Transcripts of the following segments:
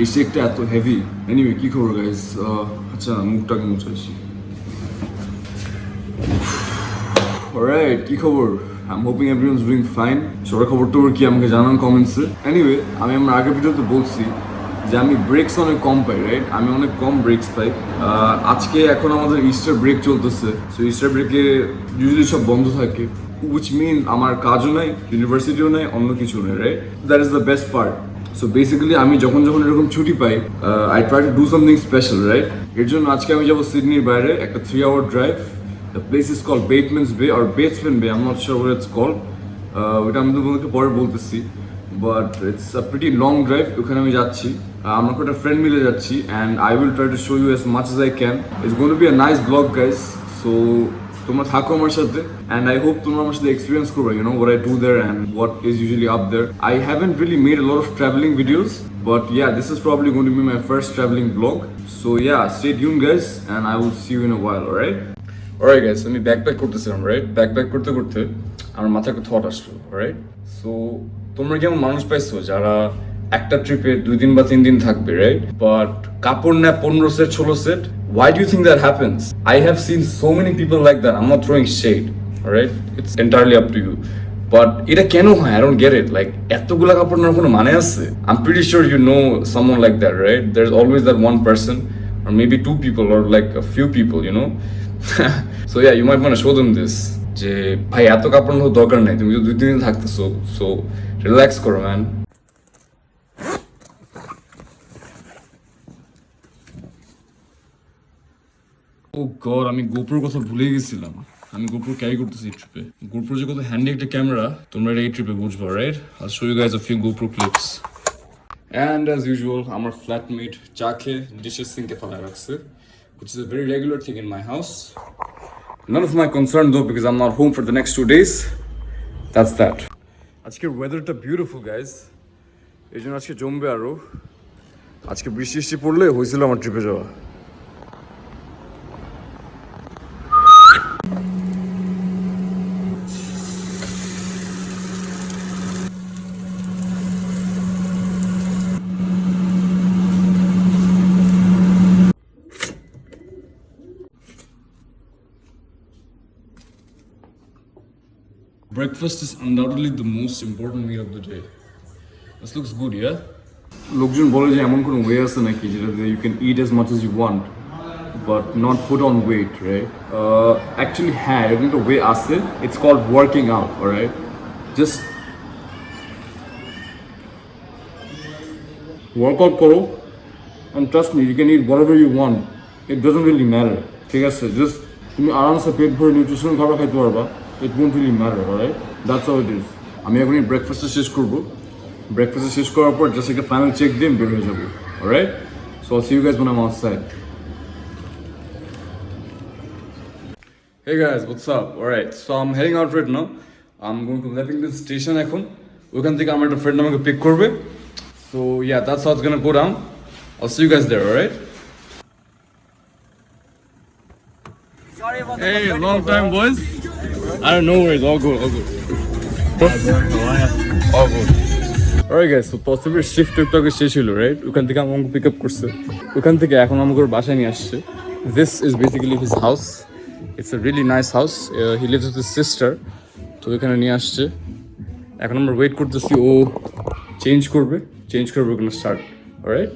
এই শেকটা এত heavy. Anyway কি খবর গাইস? আচ্ছা মুখটাকে মুছাইছি। অলরাইট, কি খবর? I'm hoping everyone's doing fine. সবার খবর তো কি আমাকে জানান কমেন্টসে। এনিওয়ে আমি আমার আগের ভিডিওতে বলছি যে আমি ব্রেকস অনেক কম পাই, রাইট? আমি অনেক কম ব্রেকস পাই। আজকে এখন আমাদের ইস্টার ব্রেক চলতেছে, সো ইস্টার ব্রেকে ইউজুয়ালি সব বন্ধ থাকে, উইচ মিন আমার কাজও নাই, ইউনিভার্সিটিও নাই, অন্য কিছু নেই, right? That is the best part. So basically আমি যখন যখন এরকম ছুটি পাই, I try to do something special, right? এর জন্য আজকে আমি যাবো সিডনির বাইরে একটা 3 hour drive. The place is called Bateman's Bay or Batesman Bay. I'm not sure what it's called. ওটা আমি তোমাদেরকে পরে বলতেছি, but it's a pretty long drive. ওখানে আমি যাচ্ছি, আমরা একটা ফ্রেন্ড মিলে যাচ্ছি, and I will try to show you as much as I can. It's going to be a nice blog guys. So তোমরা থাকো আমার সাথে, অ্যান্ড আই হোপ তোমরা আমার সাথে এক্সপিরিয়েন্স করবে, you know what I do there and what is usually up there. I haven't really made a lot of travelling videos, but yeah, this is probably going to be my first traveling vlog. So yeah, stay tuned guys, and I will see you in a while, alright? Alright guys, আমি backpack করতেছিলাম, right? Backpack করতে করতে আমার মাথায় একটা thought আসলো, right? So তোমরা কেমন মানুষ পাইছো যারা একটা ট্রিপে 2 দিন বা 3 দিন থাকবে, রাইট? বাট কাপড় নেয় 15 set 16 set. Why do you think that happens? I have seen so many people like that. I'm not throwing shade, alright? It's entirely up to you. But এটা কেন হয়? I don't get it. Like এতগুলা কাপড় নেওয়ার কোনো মানে আছে? I'm pretty sure you know someone like that, right? There's always that one person or maybe 2 people or like a few people, you know? So yeah, you might want to show them this. যে ভাই এত কাপড় নেওয়ার দরকার নাই, তুমি তো 2-3 দিন থাকতেছো, সো রিল্যাক্স করো ম্যান। ও গড, আমি গোপ্রোর কথা ভুলে গেছিলাম। আমি গোপ্রো ক্যারি করতেছি এই ট্রিপে। গোপ্রো যে কত হ্যান্ডি একটা ক্যামেরা, তোমরা এই ট্রিপে বুঝবো, right? I'll show you guys a few GoPro clips. And as usual, আমার ফ্ল্যাটমেট চা খেয়ে ডিশের সিঙ্কে ফেলা রাখছে, which is a very regular thing in my house. None of my concern though, because I'm not home for the next 2 days. That's that. আজকের ওয়েদারটা beautiful guys, এই জন্য আজকে জমবে আরো। আজকে বৃষ্টি পড়লে হয়েছিল আমার ট্রিপে যাওয়া। Breakfast is undoubtedly the most important meal of the day. This looks good, yeah? লোকজন বলে যে এমন কোনো ওয়ে আছে নাকি যেটাতে you can eat as much as you want but not put on weight, right? Actually হ্যাঁ, এরকম একটা ওয়ে আছে. It's called working out, alright? Just work out করো and trust me, you can eat whatever you want. It doesn't really matter. ঠিক আছে? Just তুমি আরামসে পেট ভরে নিউট্রিশনাল খাবার খাইতে পারবা. It won't really matter, alright? That's how it is. আমি এখন এই ব্রেকফাস্টটা শেষ করবো। ব্রেকফাস্ট শেষ করার পর জাস্ট একটা ফাইনাল চেক দিয়ে বের হয়ে যাবো, alright? So I'll see you guys when I'm outside. Hey guys, what's up? Alright, so I'm heading out right now. I'm going to Leppington Station এখন। ওখান থেকে আমার একটা ফ্রেন্ড আমাকে পিক করবে। So yeah, that's how it's gonna go down. I'll see you guys there, alright? Sorry about Hey, long time boys. I don't know where it's all good, all good. All good. Alright guys, so possibly shift টুকটাকে শেষ হলো, right? ওখান থেকে আমাকে pick up করছে, ওখান থেকে এখন আমাকে ওর বাসায় নিয়ে আসছে। This is basically his house. It's a really nice house. He lives with his sister. তো এখানে নিয়ে আসছে, এখন আমরা ওয়েট করতেছি ও চেঞ্জ করবে we're gonna start, alright?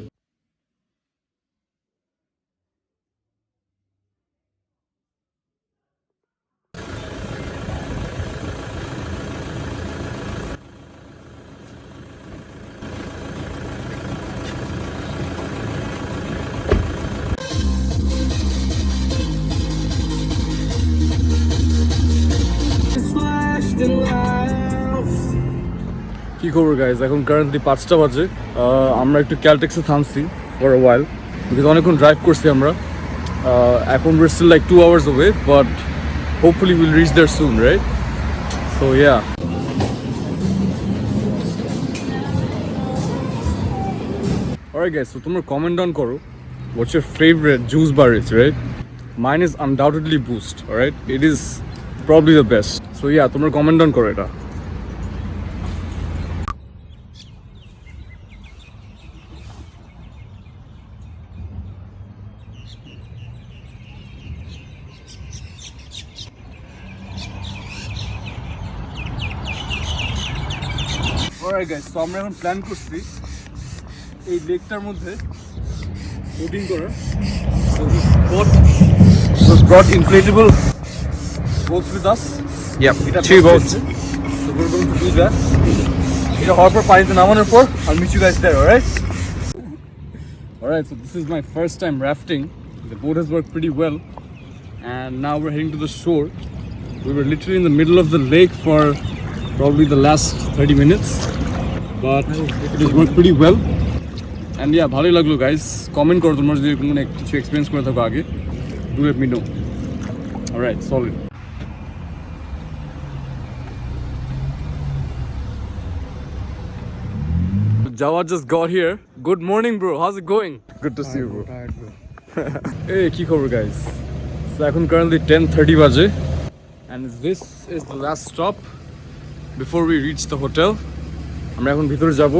কি খবর গাইজ? এখন কারেন্টলি 5টা বাজে। আমরা একটু ক্যালটেক্সে থামছি ফর আ ওয়াইল, বিকজ অনেকক্ষণ ড্রাইভ করছি আমরা। এখন we're still like 2 hours away, but hopefully we'll reach there soon, right? So yeah. Alright guys, so তোমরা comment down করো what's your favorite juice bar is, right? Mine is undoubtedly Boost, alright? It is probably the best. So yeah, তোমরা comment down করো এটা। Alright guys, so আমরা এখন plan করছি এই লেকটার মধ্যে বোটিং করার। So we brought inflatable boats with us. Yep, এটা 2 boats. So we're going to do that. এটা হওয়ার পর পানিতে নামানোর পর I'll meet you guys there, alright? Alright, so this is my first time rafting. The boat has worked pretty well. And now we're heading to the shore. We were literally in the middle of the lake for probably the last 30 minutes. But it has worked pretty well. And yeah, bhaloi laglo guys. Comment koro tomra jodi কোনো কিছু experience করে থাকো আগে. Do let me know. Alright, solid. Jawad just got here. Good morning, bro. How's it going? Good to see you, bro. Tired, bro. Hey, কি খবর guys? So এখন currently 10:30 বাজে and this is the last stop before we reach the hotel. আমরা এখন ভিতরে যাব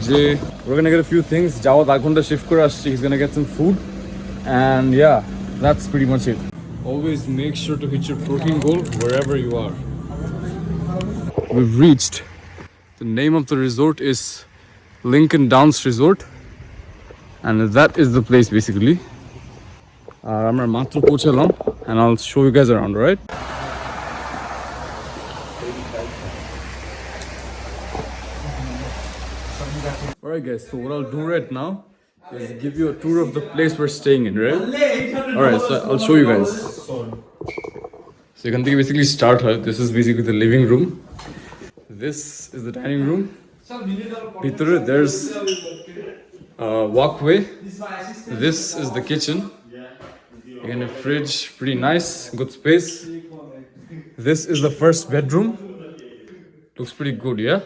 যে we're gonna get a few things. Jawad আধ ঘন্টা shift করে আসছে. He's gonna get some food and yeah, that's pretty much it. Always make sure to hit your protein goal wherever you are. We've reached. The name of the resort is Lincoln Downs Resort and that is the place basically. আমরা মাত্র পৌঁছালাম and I'll show you guys around, right? Alright guys, so what I'll do right now is give you a tour of the place we're staying in, right? Alright, so I'll show you guys. So you can basically start here. This is basically the living room. This is the dining room. Bhitor there's a walkway. This is the kitchen. Again, a fridge, pretty nice, good space. This is the first bedroom. Looks pretty good, yeah?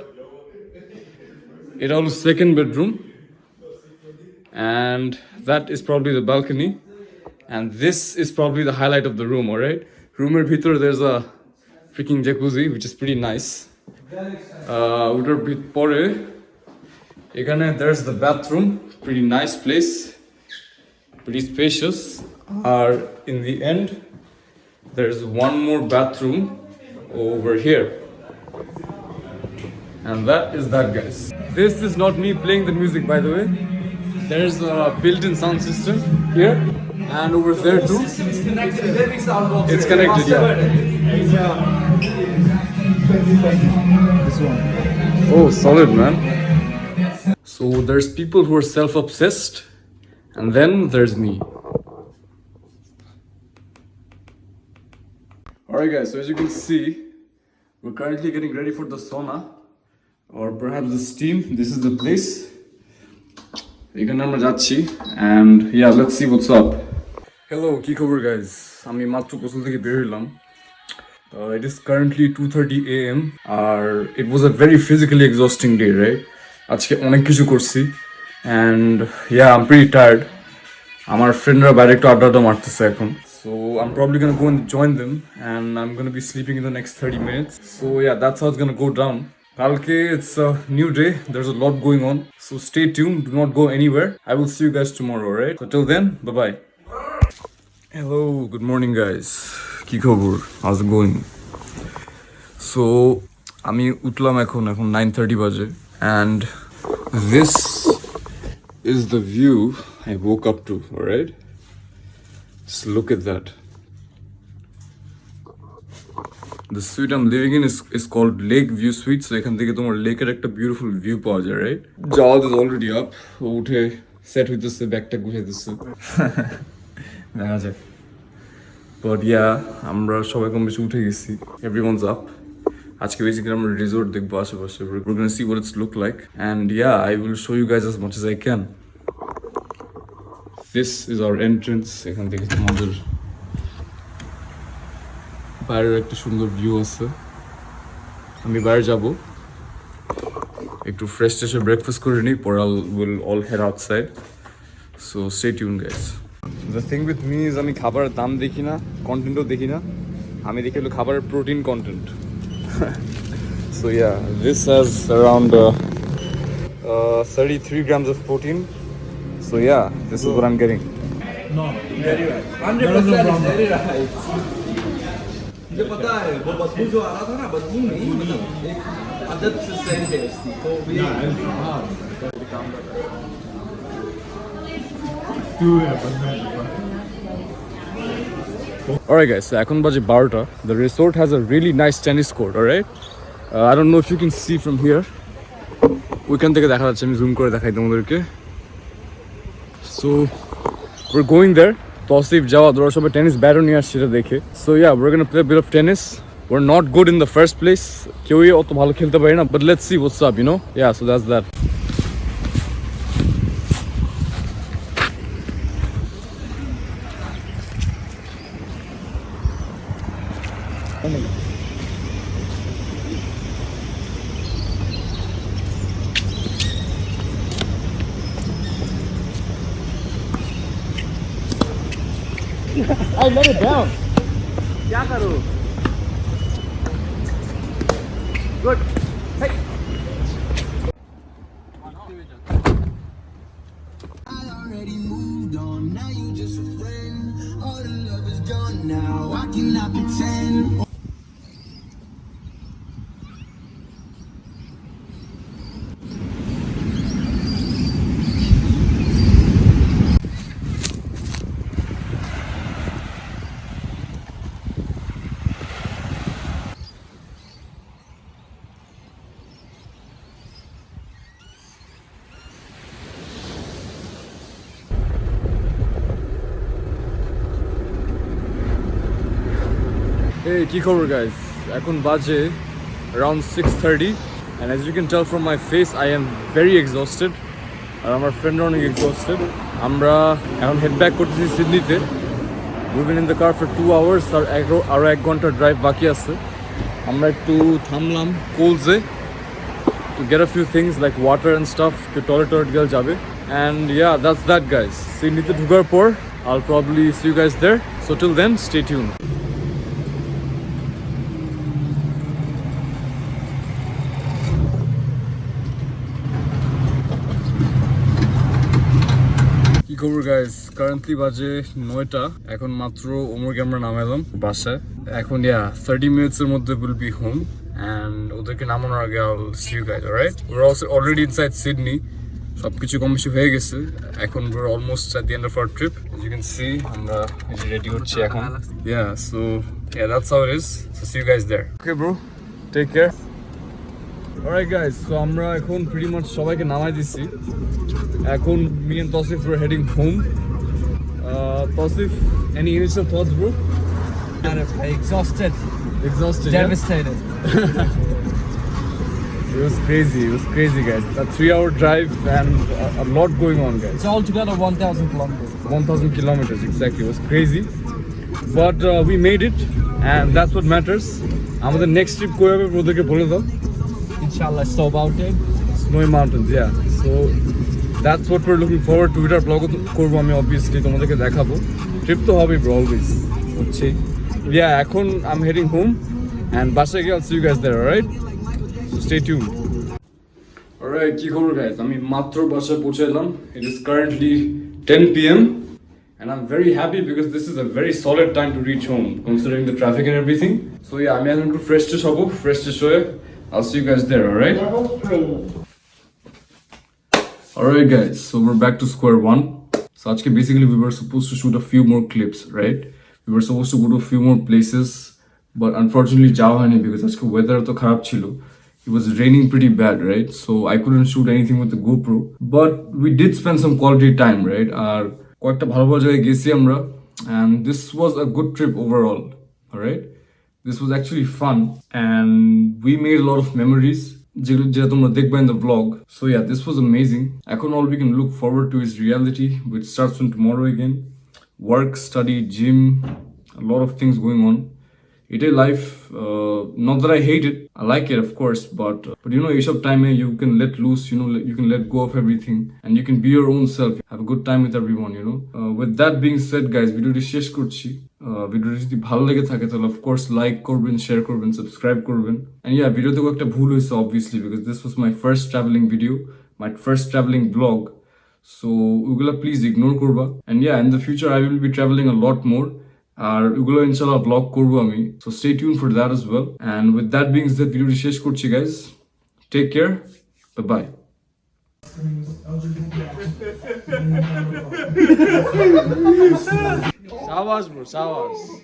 It also second bedroom. And that is probably the balcony. And this is probably the highlight of the room, alright? Room bhitor there's a freaking jacuzzi, which is pretty nice. Utar pore, there's the bathroom, pretty nice place, pretty spacious. In the end, there's one more bathroom over here. And that is that, guys. This is not me playing the music, by the way. There's a built-in sound system here and over there too. It's connected. It's connected, yeah. This one. Oh, solid, man. So there's people who are self-obsessed, and then there's me. Alright guys, so as you can see, we're currently getting ready for the sauna, or perhaps the steam. This is the place. And yeah, let's see what's up. Hello, কি খবর guys? আমি মাত্র গোসল থেকে বের হইলাম. It is currently 2:30 AM. It was a very physically exhausting day, right? আজকে অনেক কিছু করছি and yeah, I'm pretty tired. আমার ফ্রেন্ডরা বাইরে একটু আড্ডা মারতেছে এখন. So I'm probably gonna go and join them and I'm gonna be sleeping in the next 30 minutes. So yeah, that's how it's gonna go down. Kalke, it's a new day. There's a lot going on. So stay tuned. Do not go anywhere. I will see you guys tomorrow, right? So till then, bye-bye. Hello, good morning guys. Ki khobor? How's it going? So, আমি উঠলাম এখন 9:30 বাজে and this is the view I woke up to, alright? Just look at that. The suite I'm living in is called Lake View Suite. So এখান থেকে তোমার লেকের একটা beautiful view পাওয়া যায়, right? Jawad is already up. উঠে set হইতেছে, ব্যাগটা গুছাইতেছে। দেখা যাক। But yeah, আমরা সবাই কম বেশি উঠে গেছি। Everyone's up. আজকে basically আমরা রিসোর্ট দেখবো আশেপাশে। We're gonna see what it's look like. And yeah, I will show you guys as much as I can. This is our entrance. এখান থেকে তোমাদের বাইরের একটা সুন্দর ভিউ আছে। আমি বাইরে যাব, একটু ফ্রেশ ট্রেশে ব্রেকফাস্ট করে নিই, পর we'll all head outside. So stay tuned guys. The thing with me is আমি খাবারের দাম দেখি না, কন্টেন্টও দেখি না, আমি দেখি হলো খাবারের protein content. So yeah, this has around 33 grams of protein. So yeah, this is what I'm getting. No, Very right. 100% very right. मुझे पता है वो बदबू जो आ रहा था ना, बदबू नहीं मतलब एक अदद से सेंट है उसकी, तो भी हाँ काम कर रहा है। Alright guys, so এখন বাজে 12টা. The resort has a really nice tennis court, alright? I don't know if you can see from here. ওইখান থেকে দেখা যাচ্ছে, আমি জুম করে দেখাই তোমাদেরকে. So we're going there. Tausif যাওয়া ওরা সবাই টেনিস ব্যাটও নিয়ে আসছে এটা দেখে. So yeah, we're gonna play a bit of tennis. We're not good in the first place. কেউই অত ভালো খেলতে পারি না, but let's see what's up, you know? Yeah, so that's that. I let it down. क्या करूँ? Good. Hey. I already moved on, now you just a friend. All the love is gone now, I cannot pretend. Hey, কি খবর guys? এখন বাজে around 6:30 and as you can tell from my face I am very exhausted আর আমার friend অনেক exhausted. আমরা এখন head back করতেছি সিডনিতে. We've been in the car for 2 hours আর 1 ঘন্টা ড্রাইভ বাকি আছে. আমরা একটু থামলাম কোলসে to get a few things like water and stuff, to toilet গেল যাবে. And yeah, that's that guys. সিডনিতে ঢোকার পর I'll probably see you guys there. So till then, stay tuned. কি খবর গাইস, কারেন্টলি বাজে 9টা. এখন মাত্র ওমরকে আমরা নামাইলাম বাসায়. এখন 30 minutes এর মধ্যে উইল বি হোম and ওদেরকে নামানোর আগে I'll see you guys, alright? We're also already inside Sydney. সবকিছু কম বেশি হয়ে গেছে. এখন we're almost at the end of our trip. As you can see, আমরা রেডি হচ্ছি এখন. So that's how it is. So see you guys there. Okay bro, take care. Alright guys, so আমরা এখন pretty much সবাইকে নামাই দিছি. এখন me and Tausif were heading home. Tausif, any initial thoughts bro? Exhausted, Exhausted, devastated. It was crazy guys. A 3-hour drive and a lot going on guys. It's altogether 1,000 kilometers. 1,000 kilometers exactly. It was crazy. But we made it and that's what matters. আমাদের next trip কই হবে ওদেরকে বলে দাও. Inshallah, Snow Mountain. Snowy Mountains, yeah. So that's what we're looking forward to. এটার blog করবো আমি obviously, তোমাদেরকে দেখাবো. ট্রিপ তো হবেই bro, always হচ্ছে. এখন I'm heading home and বাসায় গিয়ে I'll see you guys there, alright? So stay tuned. Alright, কি খবর guys? আমি মাত্র বাসায় পৌঁছে এলাম. It is currently 10 p.m. and I'm very happy because this is a very solid time to reach home considering the traffic and everything. So আমি এখন একটু fresh হবো. Fresh হয়ে I'll see you guys there, alright? Alright guys, so we're back to square one. So আজকে basically we were supposed to shoot a few more clips, right? We were supposed to go to a few more places, but unfortunately যাওয়া হয়নি because আজকে weather তো খারাপ ছিল. It was raining pretty bad, right? So I couldn't shoot anything with the GoPro. But we did spend some quality time, right? আর কয়েকটা ভালো ভালো জায়গায় গেছি আমরা. And this was a good trip overall, alright? This was actually fun and we made a lot of memories যেটা তোমরা দেখবে in the vlog. So this was amazing. এখন all we can look forward to is reality, which starts from tomorrow again. Work, study, gym, a lot of things going on. এটাই life. Not that I hate it. I like it, of course, but you know, এইসব time you can let loose, you know, you can let go of everything and you can be your own self. Have a good time with everyone, you know. With that being said, guys, ভিডিওটি শেষ করছি. ভিডিওটি যদি ভালো লেগে থাকে তাহলে of course like করবেন, শেয়ার করবেন, সাবস্ক্রাইব করবেন. And ভিডিওতে একটা ভুল হয়েছে obviously because this was my first traveling video, my first traveling vlog. So ওগুলা please ignore করবা. And in the future I will be traveling a lot more. আর এগুলো ইনশাআল্লাহ ব্লগ করবো আমি, so stay tune for that as well. And with that brings that ভিডিওটি শেষ করছি guys, take care, bye. Sawas, bro. Sawas.